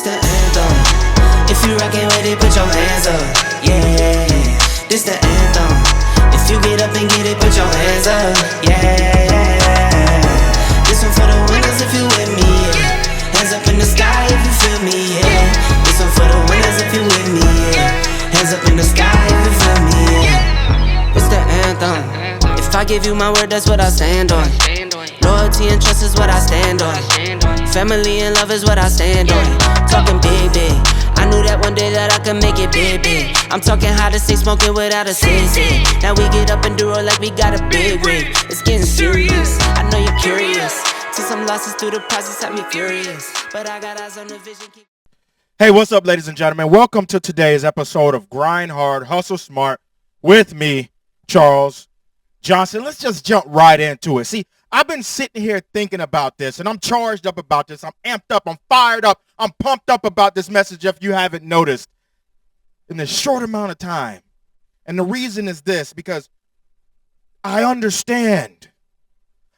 the anthem. If you rockin' with it, put your hands up. Yeah, this the anthem. If you get up and get it, put your hands up. Yeah, this one for the winners if you with me. Yeah. Hands up in the sky if you feel me. Yeah, this one for the winners if you with me. Yeah, hands up in the sky if you feel me. Yeah, it's the anthem. If I give you my word, that's what I stand on. Loyalty and trust is what I stand on. Family and love is what I stand on. Talking big, big. I knew that one day that I could make it big, big. I'm talking how to stay smoking without a sensei. Now we get up and do it like we got a big rig. It's getting serious. I know you're curious. Took some losses through the process, had me furious. But I got eyes on the vision. Hey, what's up, ladies and gentlemen? Welcome to today's episode of Grind Hard, Hustle Smart with me, Charles Johnson. Let's just jump right into it. See, I've been sitting here thinking about this, and I'm charged up about this. I'm amped up. I'm fired up. I'm pumped up about this message, if you haven't noticed, in this short amount of time. And the reason is this, because I understand.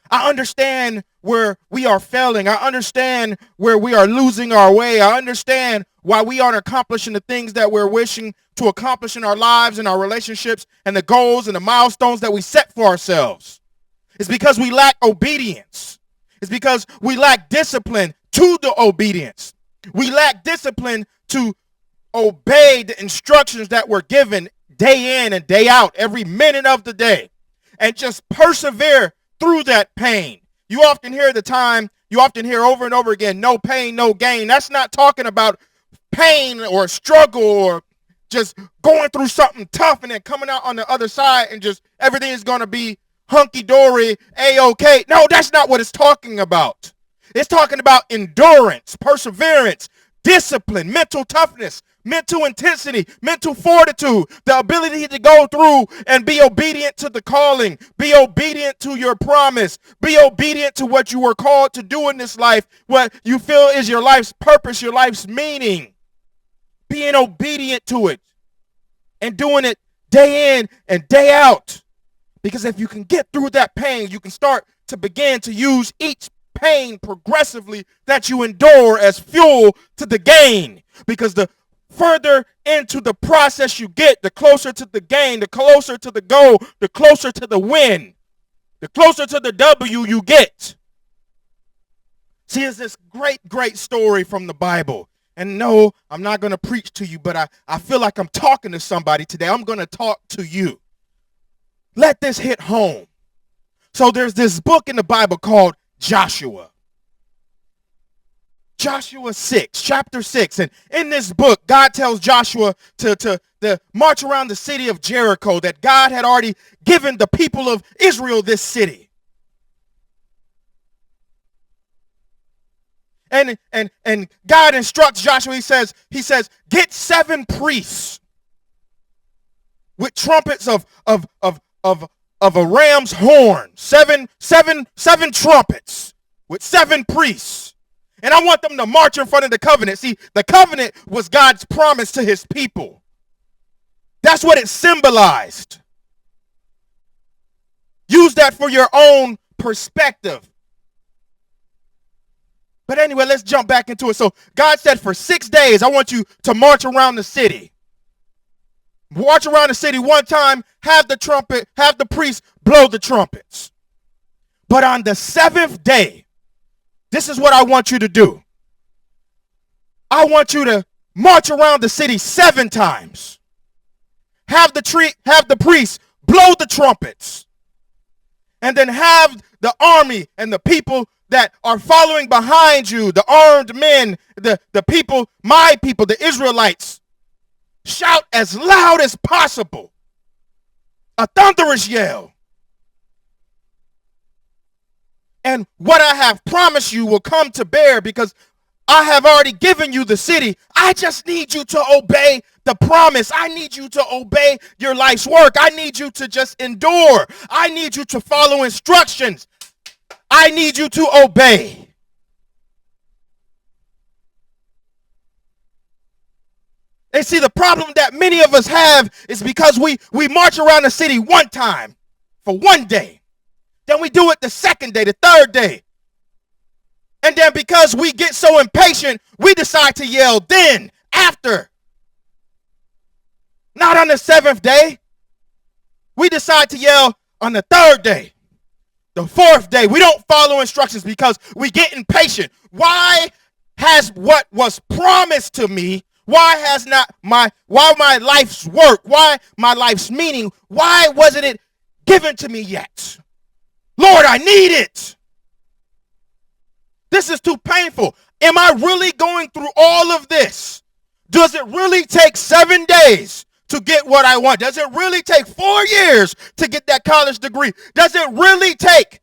I understand where we are failing. I understand where we are losing our way. I understand why we aren't accomplishing the things that we're wishing to accomplish in our lives and our relationships and the goals and the milestones that we set for ourselves. It's because we lack obedience. It's because we lack discipline to the obedience. We lack discipline to obey the instructions that we're given day in and day out, every minute of the day, and just persevere through that pain. You often hear over and over again, no pain, no gain. That's not talking about pain or struggle or just going through something tough and then coming out on the other side and just everything is going to be hunky-dory, A-OK. No, that's not what it's talking about. It's talking about endurance, perseverance, discipline, mental toughness, mental intensity, mental fortitude, the ability to go through and be obedient to the calling, be obedient to your promise, be obedient to what you were called to do in this life, what you feel is your life's purpose, your life's meaning. Being obedient to it and doing it day in and day out. Because if you can get through that pain, you can start to begin to use each pain progressively that you endure as fuel to the gain. Because the further into the process you get, the closer to the gain, the closer to the goal, the closer to the win, the closer to the W you get. See, it's this great story from the Bible. And no, I'm not going to preach to you, but I feel like I'm talking to somebody today. I'm going to talk to you. Let this hit home. So there's this book in the Bible called Joshua. Joshua 6, chapter 6. And in this book, God tells Joshua to march around the city of Jericho, that God had already given the people of Israel this city. And God instructs Joshua, he says, get 7 priests with trumpets of a ram's horn, seven trumpets with 7 priests. And I want them to march in front of the covenant. See, the covenant was God's promise to his people. That's what it symbolized. Use that for your own perspective. But anyway, let's jump back into it. So God said for 6 days, I want you to march around the city. March around the city one time, have the priest blow the trumpets. But on the 7th day, this is what I want you to do. I want you to march around the city 7 times. Have the priest blow the trumpets. And then have the army and the people that are following behind you, the armed men, the people, my people, the Israelites, shout as loud as possible. A thunderous yell. And what I have promised you will come to bear, because I have already given you the city. I just need you to obey the promise. I need you to obey your life's work. I need you to just endure. I need you to follow instructions. I need you to obey. And see, the problem that many of us have is because we march around the city one time for one day. Then we do it the second day, the third day. And then because we get so impatient, we decide to yell then, after. Not on the 7th day. We decide to yell on the 3rd day. The 4th day. We don't follow instructions because we get impatient. Why has what was promised to me, why my life's work, why my life's meaning, why wasn't it given to me yet? Lord, I need it. This is too painful. Am I really going through all of this? Does it really take 7 days to get what I want? Does it really take 4 years to get that college degree? Does it really take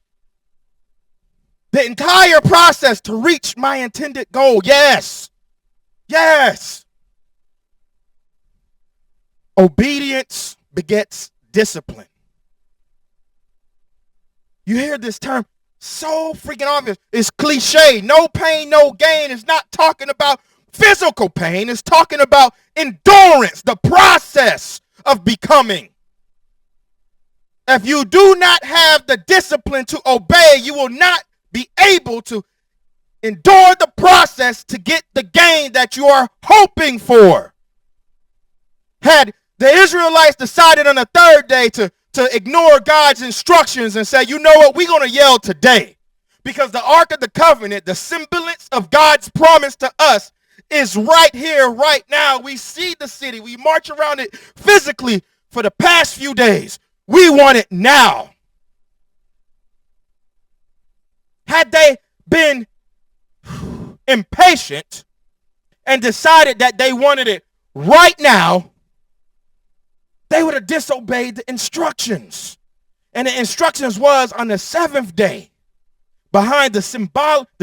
the entire process to reach my intended goal? Yes. Yes. Obedience begets discipline. You hear this term so freaking obvious. It's cliche. No pain, no gain. It's not talking about physical pain. It's talking about endurance, the process of becoming. If you do not have the discipline to obey, you will not be able to endure the process to get the gain that you are hoping for. Had the Israelites decided on the 3rd day to ignore God's instructions and say, you know what, we're going to yell today. Because the Ark of the Covenant, the semblance of God's promise to us, is right here, right now. We see the city. We march around it physically for the past few days. We want it now. Had they been impatient and decided that they wanted it right now, they would have disobeyed the instructions. And the instructions was on the 7th day, behind the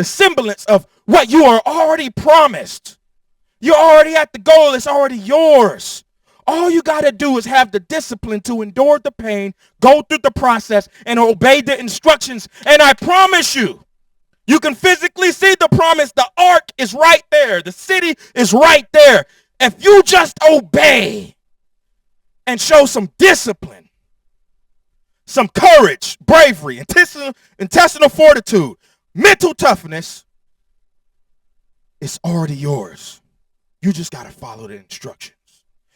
semblance of what you are already promised. You're already at the goal. It's already yours. All you got to do is have the discipline to endure the pain, go through the process, and obey the instructions. And I promise you, you can physically see the promise. The ark is right there. The city is right there. If you just obey and show some discipline, some courage, bravery, intestinal fortitude, mental toughness, it's already yours. You just got to follow the instructions.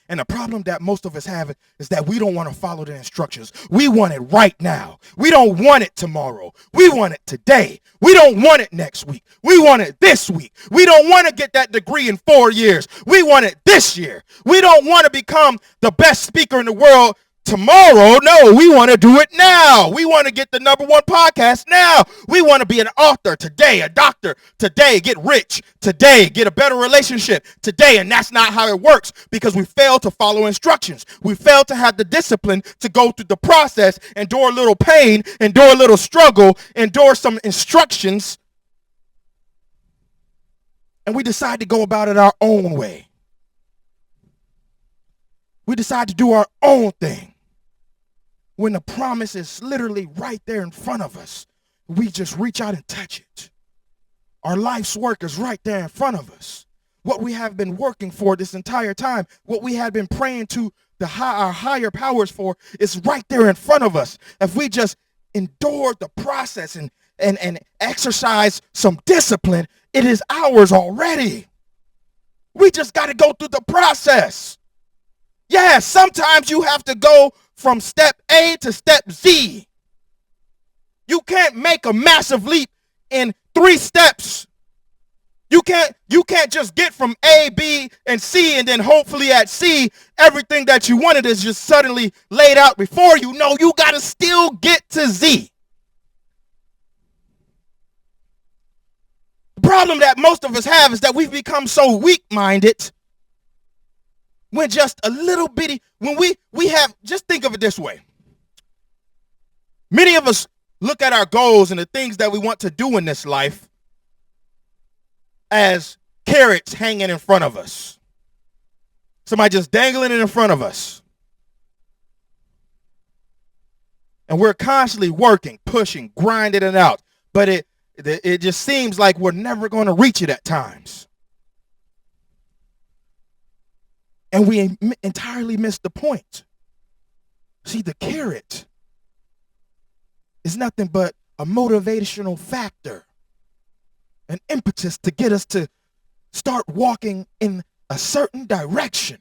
And the problem that most of us have is that we don't want to follow the instructions. We want it right now. We don't want it tomorrow. We want it today. We don't want it next week. We want it this week. We don't want to get that degree in 4 years. We want it this year. We don't want to become the best speaker in the world tomorrow. No, we want to do it now. We want to get the #1 podcast now. We want to be an author today, a doctor today, get rich today, get a better relationship today. And that's not how it works because we fail to follow instructions. We fail to have the discipline to go through the process, endure a little pain, endure a little struggle, endure some instructions. And we decide to go about it our own way. We decide to do our own thing. When the promise is literally right there in front of us, we just reach out and touch it. Our life's work is right there in front of us. What we have been working for this entire time, what we have been praying to our higher powers for is right there in front of us. If we just endure the process and exercise some discipline, it is ours already. We just got to go through the process. Yeah, sometimes you have to go from step A to step Z. You can't make a massive leap in 3 steps. You can't just get from A, B, and C, and then hopefully at C, everything that you wanted is just suddenly laid out before you. No, you got to still get to Z. The problem that most of us have is that we've become so weak-minded when just a little bitty, when we have, just think of it this way. Many of us look at our goals and the things that we want to do in this life as carrots hanging in front of us. Somebody just dangling it in front of us. And we're constantly working, pushing, grinding it out. But it just seems like we're never going to reach it at times. And we entirely miss the point. See, the carrot is nothing but a motivational factor. an impetus to get us to start walking in a certain direction.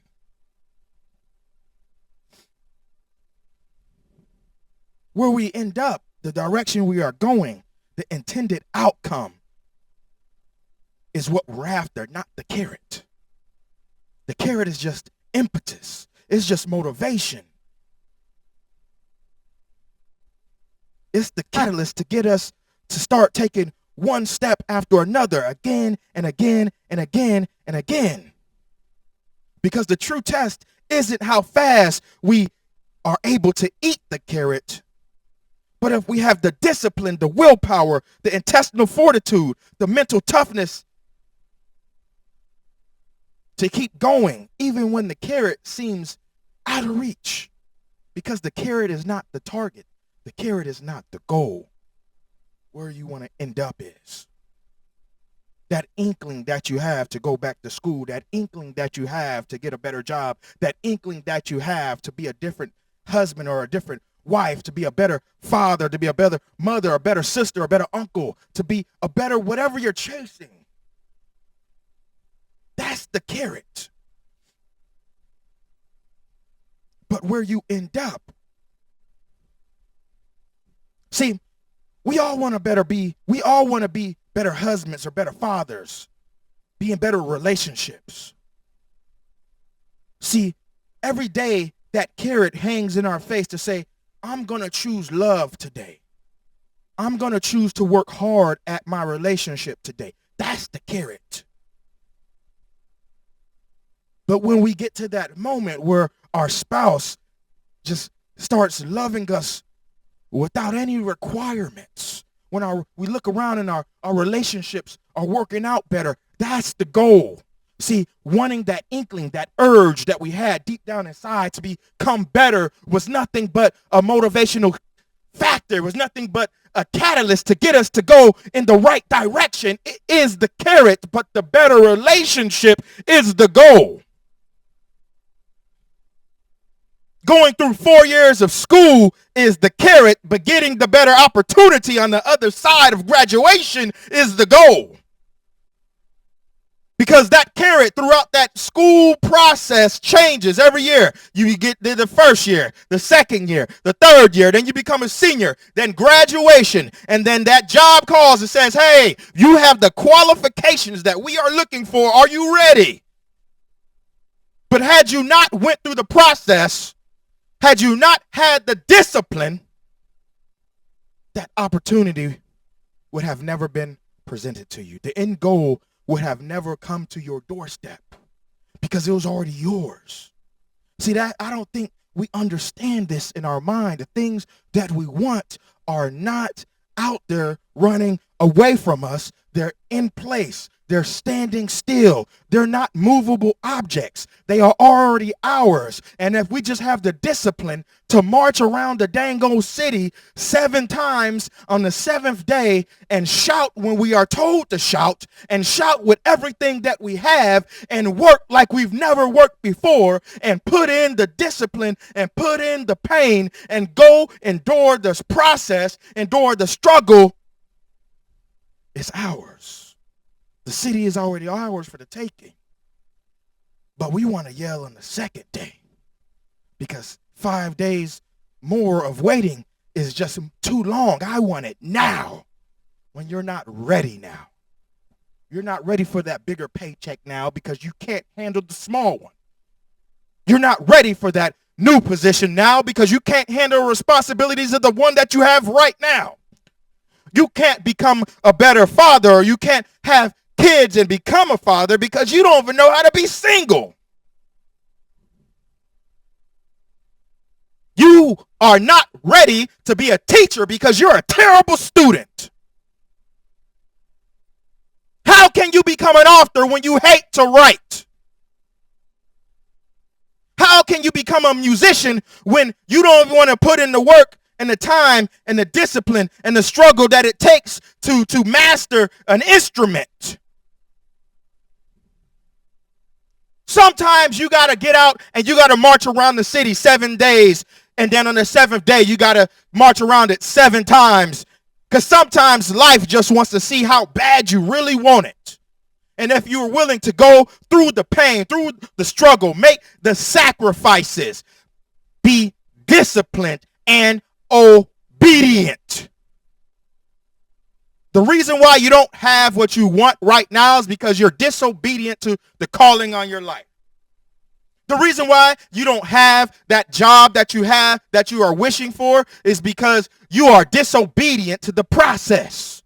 Where we end up, the direction we are going, the intended outcome is what we're after, not the carrot. The carrot is just impetus. It's just motivation. It's the catalyst to get us to start taking one step after another, again and again and again and again. Because the true test isn't how fast we are able to eat the carrot, but if we have the discipline, the willpower, the intestinal fortitude, the mental toughness to keep going, even when the carrot seems out of reach. Because the carrot is not the target. The carrot is not the goal. Where you want to end up is that inkling that you have to go back to school, that inkling that you have to get a better job, that inkling that you have to be a different husband or a different wife, to be a better father, to be a better mother, a better sister, a better uncle, to be a better whatever you're chasing. That's the carrot. But where you end up, see, we all want to be better husbands or better fathers, be in better relationships. See, every day that carrot hangs in our face to say, I'm going to choose love today. I'm going to choose to work hard at my relationship today. That's the carrot. But when we get to that moment where our spouse just starts loving us without any requirements, when we look around and our relationships are working out better, that's the goal. See, wanting that inkling, that urge that we had deep down inside to become better was nothing but a motivational factor. It was nothing but a catalyst to get us to go in the right direction. It is the carrot, but the better relationship is the goal. Going through 4 years of school is the carrot, but getting the better opportunity on the other side of graduation is the goal. Because that carrot throughout that school process changes every year. You get the first year, the second year, the third year, then you become a senior, then graduation, and then that job calls and says, hey, you have the qualifications that we are looking for. Are you ready? But had you not went through the process, had you not had the discipline, that opportunity would have never been presented to you. The end goal would have never come to your doorstep because it was already yours. See, that I don't think we understand this in our mind. The things that we want are not out there running away from us. They're in place. They're standing still. They're not movable objects. They are already ours. And if we just have the discipline to march around the dang old city 7 times on the 7th day and shout when we are told to shout and shout with everything that we have and work like we've never worked before and put in the discipline and put in the pain and go endure this process, endure the struggle, it's ours. The city is already ours for the taking. But we want to yell on the 2nd day because 5 days more of waiting is just too long. I want it now. When you're not ready now. You're not ready for that bigger paycheck now because you can't handle the small one. You're not ready for that new position now because you can't handle the responsibilities of the one that you have right now. You can't become a better father, or you can't have kids and become a father because you don't even know how to be single. You are not ready to be a teacher because you're a terrible student. How can you become an author when you hate to write? How can you become a musician when you don't want to put in the work and the time and the discipline and the struggle that it takes to master an instrument? Sometimes you got to get out and you got to march around the city 7 days. And then on the 7th day, you got to march around it 7 times Because sometimes life just wants to see how bad you really want it. And if you're willing to go through the pain, through the struggle, make the sacrifices, be disciplined and obedient. The reason why you don't have what you want right now is because you're disobedient to the calling on your life. The reason why you don't have that job that you have, that you are wishing for, is because you are disobedient to the process.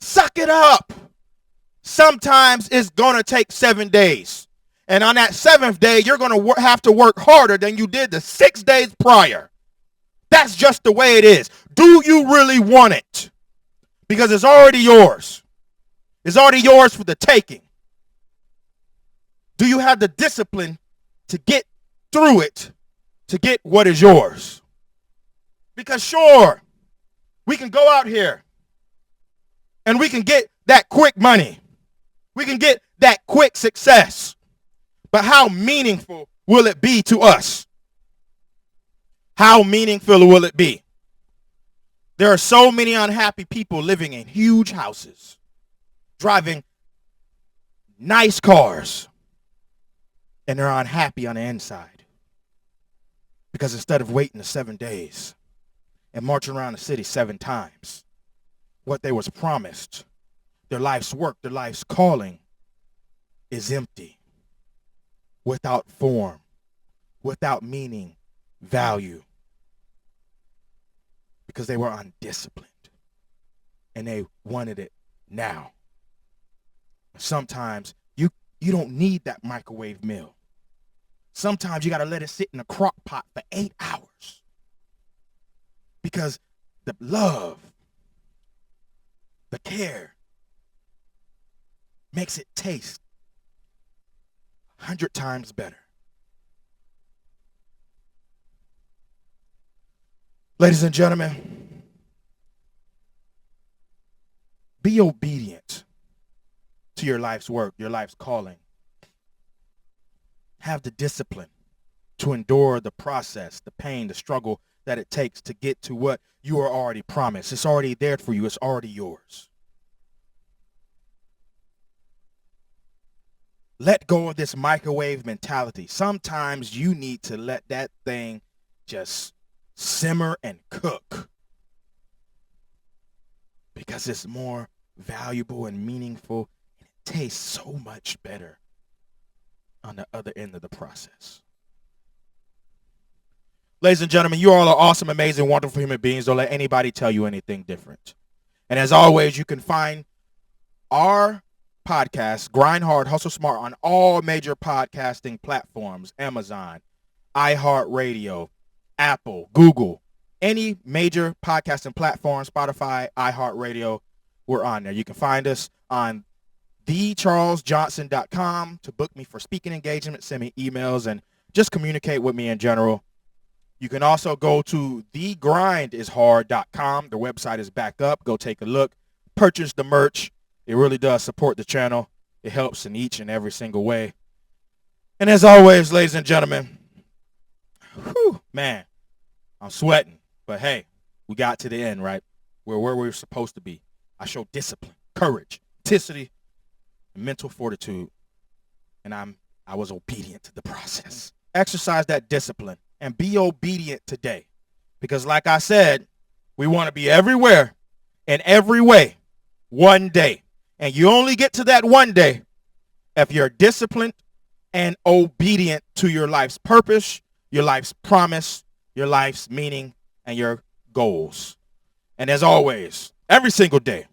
Suck it up. Sometimes it's going to take 7 days. And on that 7th day, you're going to have to work harder than you did the 6 days prior. That's just the way it is. Do you really want it? Because it's already yours. It's already yours for the taking. Do you have the discipline to get through it, to get what is yours? Because sure, we can go out here and we can get that quick money. We can get that quick success. But how meaningful will it be to us? How meaningful will it be? There are so many unhappy people living in huge houses, driving nice cars, and they're unhappy on the inside. Because instead of waiting the 7 days and marching around the city 7 times, what they was promised, their life's work, their life's calling, is empty, without form, without meaning, value, because they were undisciplined and they wanted it now. Sometimes you don't need that microwave meal. Sometimes you got to let it sit in a crock pot for 8 hours because the love, the care makes it taste 100 times better. Ladies and gentlemen, be obedient to your life's work, your life's calling. Have the discipline to endure the process, the pain, the struggle that it takes to get to what you are already promised. It's already there for you. It's already yours. Let go of this microwave mentality. Sometimes you need to let that thing just simmer and cook because it's more valuable and meaningful, and it tastes so much better on the other end of the process. Ladies and gentlemen, you all are awesome, amazing, wonderful human beings. Don't let anybody tell you anything different. And as always, you can find our podcast, Grind Hard, Hustle Smart, on all major podcasting platforms: Amazon, iHeartRadio, Apple, Google, any major podcasting platform, Spotify, iHeartRadio, we're on there. You can find us on thecharlesjohnson.com to book me for speaking engagement, send me emails, and just communicate with me in general. You can also go to thegrindishard.com. The website is back up. Go take a look. Purchase the merch. It really does support the channel. It helps in each and every single way. And as always, ladies and gentlemen, man, I'm sweating. But hey, we got to the end, right? We're where we're supposed to be. I showed discipline, courage, tenacity, and mental fortitude. And I was obedient to the process. Exercise that discipline and be obedient today. Because like I said, we want to be everywhere in every way one day. And you only get to that one day if you're disciplined and obedient to your life's purpose, your life's promise, your life's meaning, and your goals. And as always, every single day,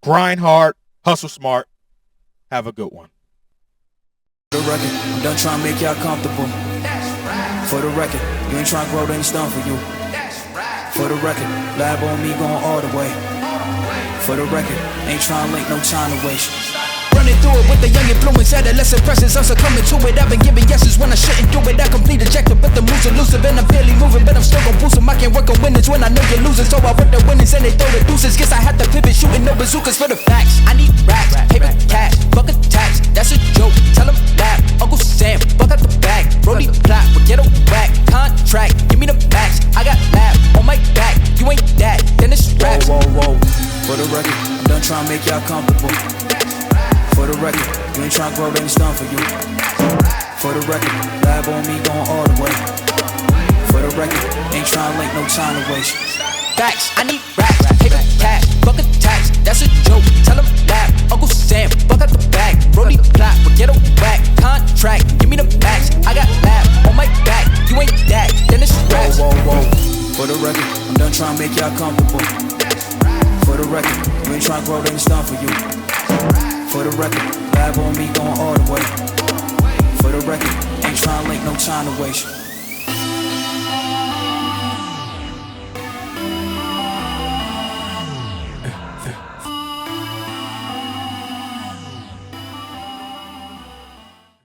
grind hard, hustle smart. Have a good one. For the record, I'm done trying to make y'all comfortable. For the record, you ain't trying to grow, then it's done for you. For the record, lab on me going all the way. For the record, ain't trying to link, no time to waste. Running through it with the young influence, adolescent presence, I'm succumbing to it. I've been giving yeses when I shouldn't do it. I complete ejected, but the moves elusive, and I'm barely moving, but I'm still gon' boost them. I can't work on winners when I know you're losing, so I work the winnings and they throw the deuces. Guess I have to pivot, shooting no bazookas for the facts. I need racks, paper, cash, fuck a tax, that's a joke. Tell them laugh, Uncle Sam, fuck out the bag. Brody plot, but ghetto whack, contract, give me the max. I got lab on my back, you ain't that. grow, then it's done for you. For the record, lab on me going all the way. For the record, ain't trying to link, no time to waste. Facts, I need rap, paper cash, fuck a tax, that's a joke, tell him laugh. Uncle Sam, fuck out the bag, Brody plot, but get a whack. Contract, give me the max, I got lab on my back, you ain't that, then it's raps. Whoa, whoa, whoa, for the record, I'm done trying to make y'all comfortable. For the record, you ain't trying to grow, then it's done for you. For the record, lab on me going all the way. For the record, ain't trying to link, no time to waste.